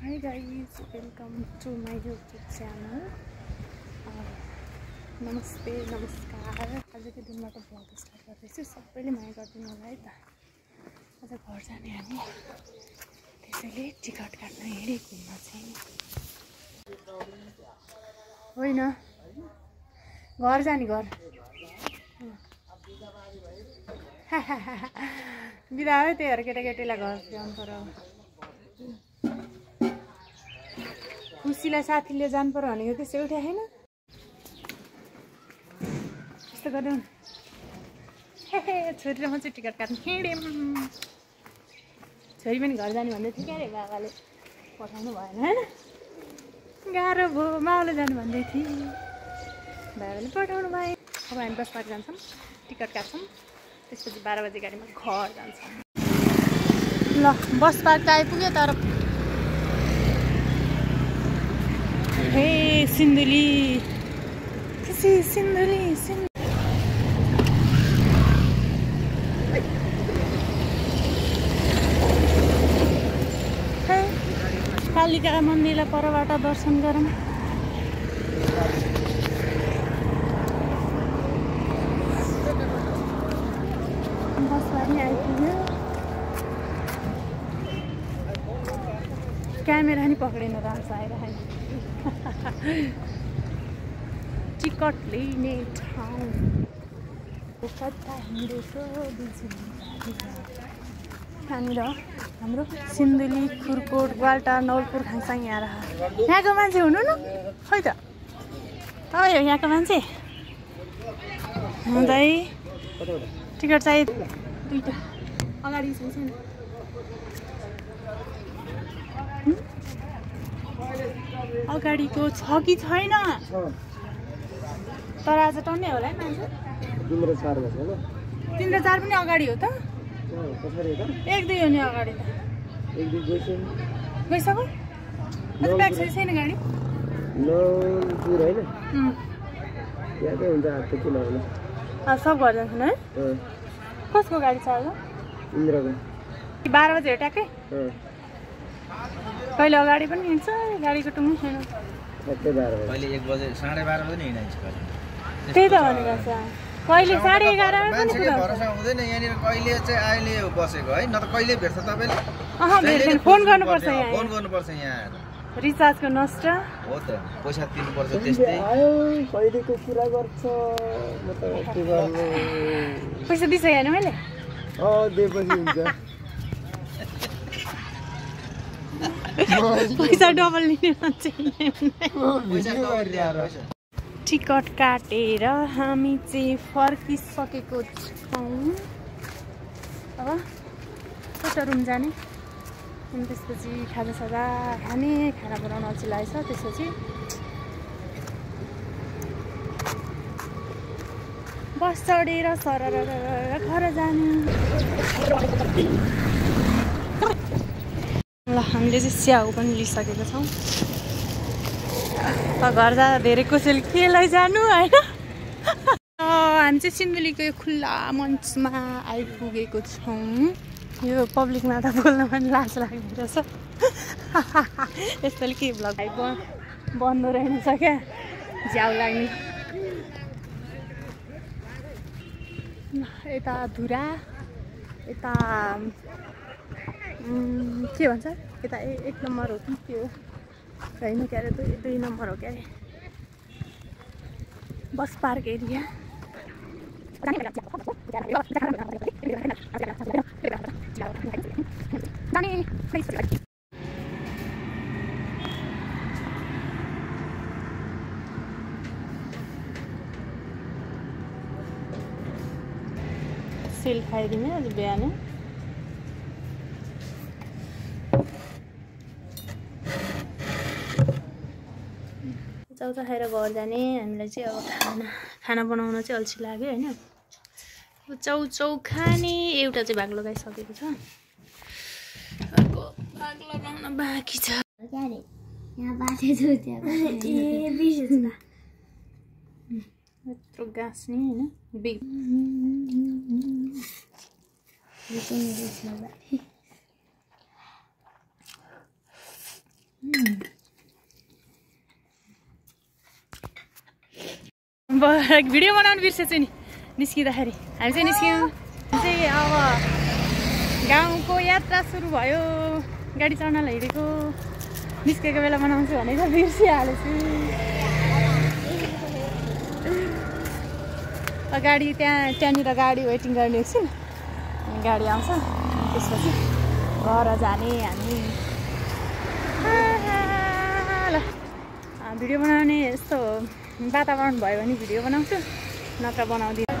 Hi guys, welcome to my YouTube channel. नमस्ते नमस्कार। आजको दिनबाट भ्लग स्टार्ट गर्दैछु। सबैले माया गरिदिनु होला है त। आज घर जाने हामी, त्यसैले टिकट काट्न हिँडे घुम्न चाहिँ। होइन घर जाने घर बिदा हो त्यही भएर केटाकेटीलाई घर जानु पर्यो। खुसीलाई साथीले जानु पर्यो भनेको त्यसो एउटा होइन त्यस्तो गर्नु। छोरी र म चाहिँ टिकट काट्नु हिँड्यौँ। छोरी पनि घर जाने भन्दै थियो क्या अरे, बाबाले पठाउनु भएन होइन, गाह्रो भयो। माउले जानु भन्दै थिएँ, बाबाले पठाउनु भयो। अब हामी बस पार्क जान्छौँ, टिकट काट्छौँ, त्यसपछि 12 बजे गाडीमा घर जान्छौँ। ल बस पार्क त आइपुग्यो, तर हे सिन्धुली सिन्धुली कालिका मन्दिरलाई परबाट दर्शन गरौँ। बस पनि आइपुग्यो। क्यामेरा नि पक्रिन राम्रो आइरहेको। टिकट लिने ठाउँ कता हिँडेको यहाँनिर हाम्रो सिन्धुली, खुरकोट, ग्वाल्टार, नवलपुर, खाङसाङ यहाँ रह। यहाँको मान्छे हुनु न खै त, तपाईँ हो यहाँको मान्छे हुँदै। टिकट चाहियो दुईवटा, अगाडि छैन। अगाडिको छ कि छैन, तर आज टन्नै होला है मान्छे। 3 र 4 पनि अगाडि हो त, 1-2 हो नि अगाडि त। 1-2 गइसक्यो। अझ ब्याक छैन गाडी। सब घर जान्छन् है। कसको गाडी छ आज? 12 बजे हो ट्याक्कै। कहिले अगाडि पनि हिँड्छ, गाडीको टुङ्गै छैन। कहिले 1 बजे 12:30 बजे नि हिँड्छ। त्यही त भनेको छ, कहिले 11:30 मान्छेले भरोसा हुँदैन यहाँनिर। कहिले चाहिँ अहिले बसेको है, न त कहिले भेट्छ तपाईले। भेट्दैन, फोन गर्नुपर्छ यहाँ। फोन गर्नुपर्छ यहाँ आएर। रिचार्जको नष्ट हो त, पैसा तिर्नुपर्छ त्यस्तै। कहिलेको कुरा गर्छ, म त के गर्नु। पैसा दिइसकेँ होइन मैले। दिएपछि हुन्छ। पैसा डबल लिने मान्छे। टिकट काटेर हामी चाहिँ फर्किसकेको छौँ। अब कता रुम जाने, अनि त्यसपछि खाजासाजा खाने, खाना बनाउन अल्छी लागेछ। त्यसपछि बस चढेर सरर घर जाने। ल हामीले चाहिँ स्याउ पनि लिइसकेको छौँ। घर जाँदा धेरै कसैले के लैजानु होइन। हामी चाहिँ सिन्धुलीको यो खुल्ला मञ्चमा आइपुगेको छौँ। यो पब्लिकमा त बोल्न पनि लाज लाग्दो रहेछ। यस्तोले के भ्लग बन्द रहेछ क्या, झ्याउ लाग्ने। यता धुरा, यता के भन्छ, यता 1 नम्बर हो कि के हो होइन क्या अरे, 2 नम्बर हो क्या अरे, बस पार्क एरिया। सेल खाइदिने आज बिहान। चाउचा खाएर घर जाने। हामीलाई चाहिँ अब खाना बनाउन चाहिँ अल्छी लाग्यो होइन। चाउचाउ खाने। एउटा चाहिँ भाग लगाइसकेको छ, अर्को भाग लगाउन बाँकी छ। यत्रो गाँस्ने होइन, बिग भिडियो बनाउनु बिर्सेछु नि निस्किँदाखेरि। हामी चाहिँ निस्क्यौँ चाहिँ अब गाउँको यात्रा सुरु भयो। गाडी चढ्न हिँडेको निस्केको बेला बनाउँछु भनेको बिर्सिहालेछु। गाडी त्यहाँनिर गाडी वेटिङ गर्ने एकछिन गाडी आउँछ त्यसपछि घर जाने हामी। ल भिडियो बनाउने यस्तो वातावरण भयो भने भिडियो बनाउँछु नत्र बनाउँदिनँ।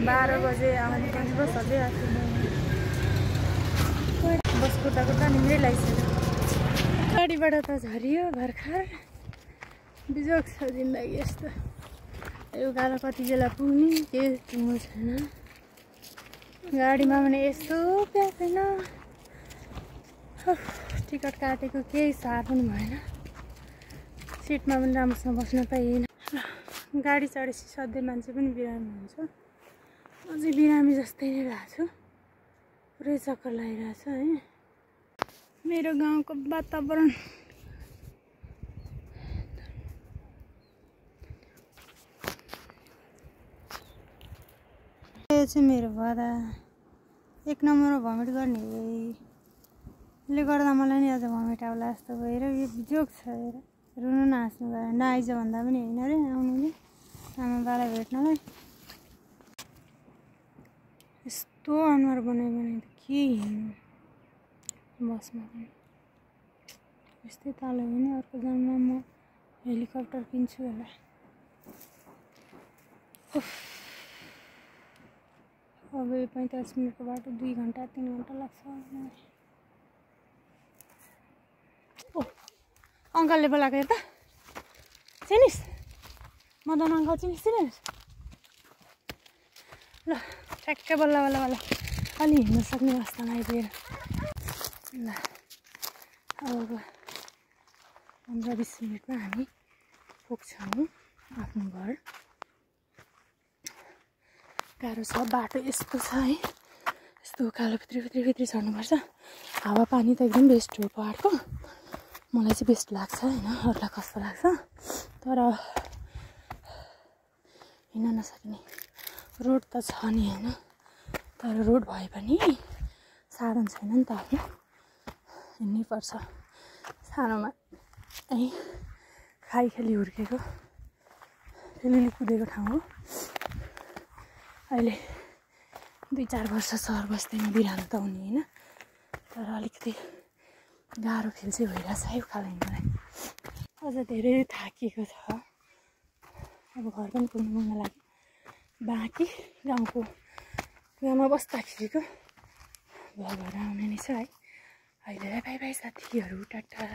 12 बजे आउने पनि बस सधैँ आएको बस कुर्दा कुर्दा निम्रै लागिसक्यो। गाडीबाट त झरियो भर्खर बिजोग छ जिन्दगी यस्तो। यो गाह्रो कति बेला पुग्ने केही टुङ्गो छैन। गाडीमा भने यस्तो प्यास छैन। टिकट काटेको केही सार पनि भएन। सिटमा पनि राम्रोसँग बस्न पाइएन। गाडी चढेपछि सधैँ मान्छे पनि बिरामी हुन्छ। म चाहिँ बिरामी जस्तै नै भएको छु। पुरै चक्कर लागिरहेछ है। मेरो गाउँको वातावरण यो चाहिँ मेरो बुवा 1 नम्बरमा भमिट गर्ने यसले गर्दा मलाई नि अझ भमिट आउला जस्तो भएर यो जोक छ हेर। रुनु नहाँस्नु भयो नआइज भन्दा पनि होइन रे आउनुले आमा बालाई भेट्नलाई। यस्तो अनुहार बनायो भने त के हिँड्नु बसमा पनि। यस्तै ताल हो भने अर्को जन्ममा म हेलिकप्टर किन्छु होला। अब 45 मिनटको बाटो 2 घन्टा 3 घन्टा लाग्छ। ओ अङ्कलले बोलाएको हेर त चिनिस् मदन अङ्कल चिनिस् ल ठ्याक्कै बल्ल बल्ल बल्ल अलि हिँड्न सक्ने अवस्थामा आइपुगेर ल अब 15-20 मिनटमा हामी पुग्छौँ आफ्नो घर। गाह्रो छ बाटो यस्तो छ है। यस्तो उकालो भित्री चढ्नुपर्छ। हावा पानी त एकदम बेस्ट हो पहाडको। मलाई चाहिँ बेस्ट लाग्छ होइन अरूलाई कस्तो लाग्छ तर हिँड्न नसक्ने रोड त छ नि होइन। तर रोड भए पनि साधन छैन नि त आफ्नो हिँड्नै पर्छ। सानोमा खाइखेली हुर्केको अलिअलि कुदेको ठाउँ हो। अहिले 2-4 वर्ष सहर बस्दैमा बिरामी त हुने होइन तर अलिकति गाह्रो फिल चाहिँ भइरहेछ है उकालो हिँड्नलाई। अझ धेरै थाकिएको छ। अब घर पनि पुग्नु लागि बाँकी गाउँमा बस्दाखेरिको घर आउने नै छ है। अहिले बाई बाई साथीहरू टाटा।